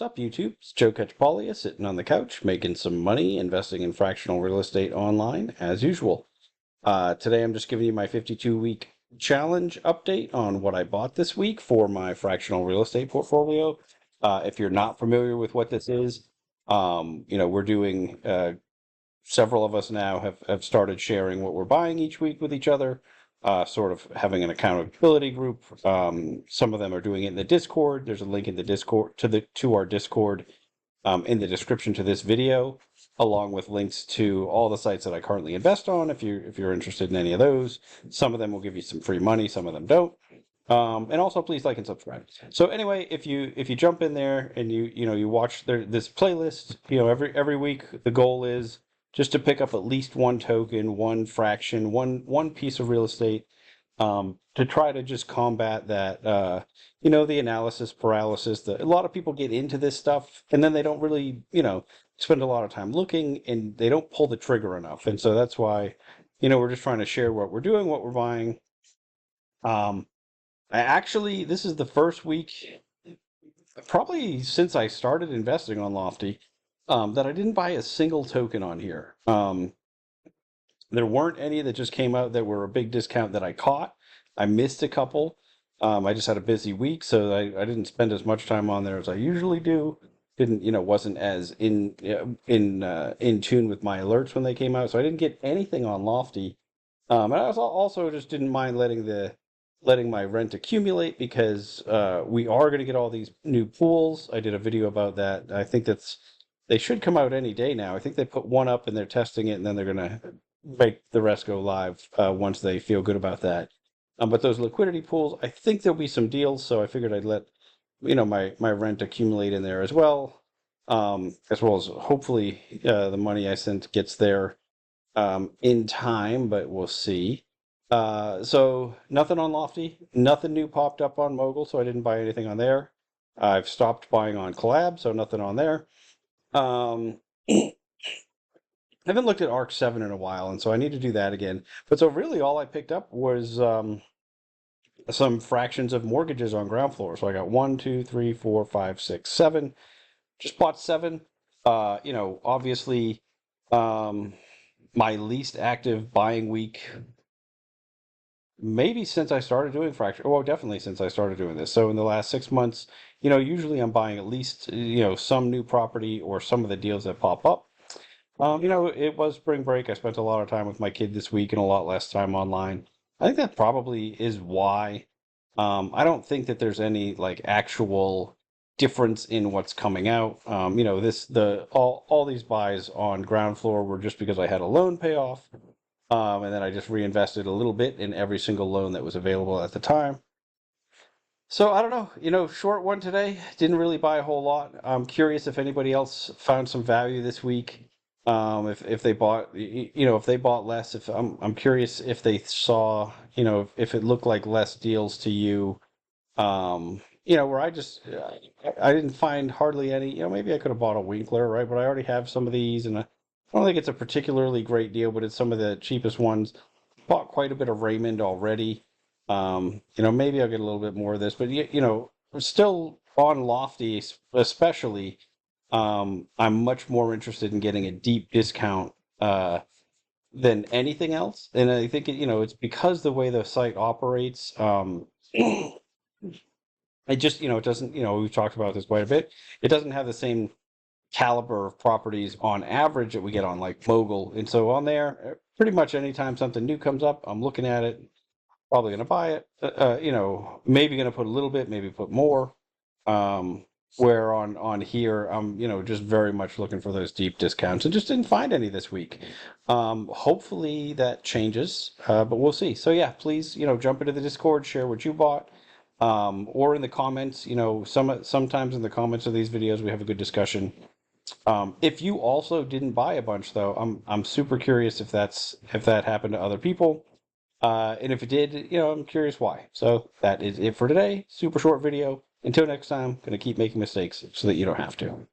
What's up, YouTube? It's Joe Catchpolia sitting on the couch making some money investing in fractional real estate online as usual. Today I'm just giving you my 52-week challenge update on what I bought this week for my fractional real estate portfolio. If you're not familiar with what this is, we're doing several of us now have started sharing what we're buying each week with each other, sort of having an accountability group. Some of them are doing it in the Discord. There's a link in the Discord to our Discord in the description to this video, along with links to all the sites that I currently invest on. If you're interested in any of those, some of them will give you some free money, some of them don't. And also, please like and subscribe. So anyway, if you jump in there and you watch this playlist, every week the goal is just to pick up at least one token, one fraction, one piece of real estate, to try to just combat that, the analysis paralysis. That a lot of people get into this stuff and then they don't really, spend a lot of time looking and they don't pull the trigger enough. And so that's why, we're just trying to share what we're doing, what we're buying. This is the first week, probably since I started investing on Lofty, that I didn't buy a single token on here. There weren't any that just came out that were a big discount that I caught. I missed a couple. I just had a busy week, so I didn't spend as much time on there as I usually do. Wasn't as in tune with my alerts when they came out, so I didn't get anything on Lofty. And I also just didn't mind letting my rent accumulate because we are going to get all these new pools. I did a video about that. I think they should come out any day now. I think they put one up and they're testing it, and then they're going to make the rest go live once they feel good about that. But those liquidity pools, I think there'll be some deals, so I figured I'd let my rent accumulate in there as well as hopefully the money I sent gets there in time, but we'll see. So nothing on Lofty, nothing new popped up on Mogul, so I didn't buy anything on there. I've stopped buying on Collab, so nothing on there. I haven't looked at ARC 7 in a while, and so I need to do that again. But so really all I picked up was some fractions of mortgages on ground floor. So I got 1, 2, 3, 4, 5, 6, 7. Just bought 7. Obviously, my least active buying week, maybe since I started doing fractional. Well, definitely since I started doing this. So in the last 6 months, usually I'm buying at least, some new property or some of the deals that pop up. It was spring break. I spent a lot of time with my kid this week and a lot less time online. I think that probably is why. I don't think that there's any actual difference in what's coming out. All these buys on ground floor were just because I had a loan payoff. And then I just reinvested a little bit in every single loan that was available at the time. So I don't know, short one today. Didn't really buy a whole lot. I'm curious if anybody else found some value this week. If they bought, if they bought less. If I'm curious if they saw, if it looked like less deals to you. Where I didn't find hardly any. Maybe I could have bought a Winkler, right? But I already have some of these, and I don't think it's a particularly great deal, but it's some of the cheapest ones. Bought quite a bit of Raymond already. Maybe I'll get a little bit more of this, but still on Lofty, especially. I'm much more interested in getting a deep discount than anything else, and I think it's because the way the site operates. It just it doesn't we've talked about this quite a bit. It doesn't have the same caliber of properties on average that we get on like Mogul. And so on there, pretty much anytime something new comes up, I'm looking at it, probably going to buy it, maybe going to put a little bit, maybe put more. Where on here, I'm, just very much looking for those deep discounts and just didn't find any this week. Hopefully that changes, but we'll see. So yeah, please, jump into the Discord, share what you bought. Or in the comments, sometimes in the comments of these videos, we have a good discussion. If you also didn't buy a bunch, though, I'm super curious if that happened to other people. And if it did, I'm curious why. So that is it for today. Super short video. Until next time, gonna keep making mistakes so that you don't have to.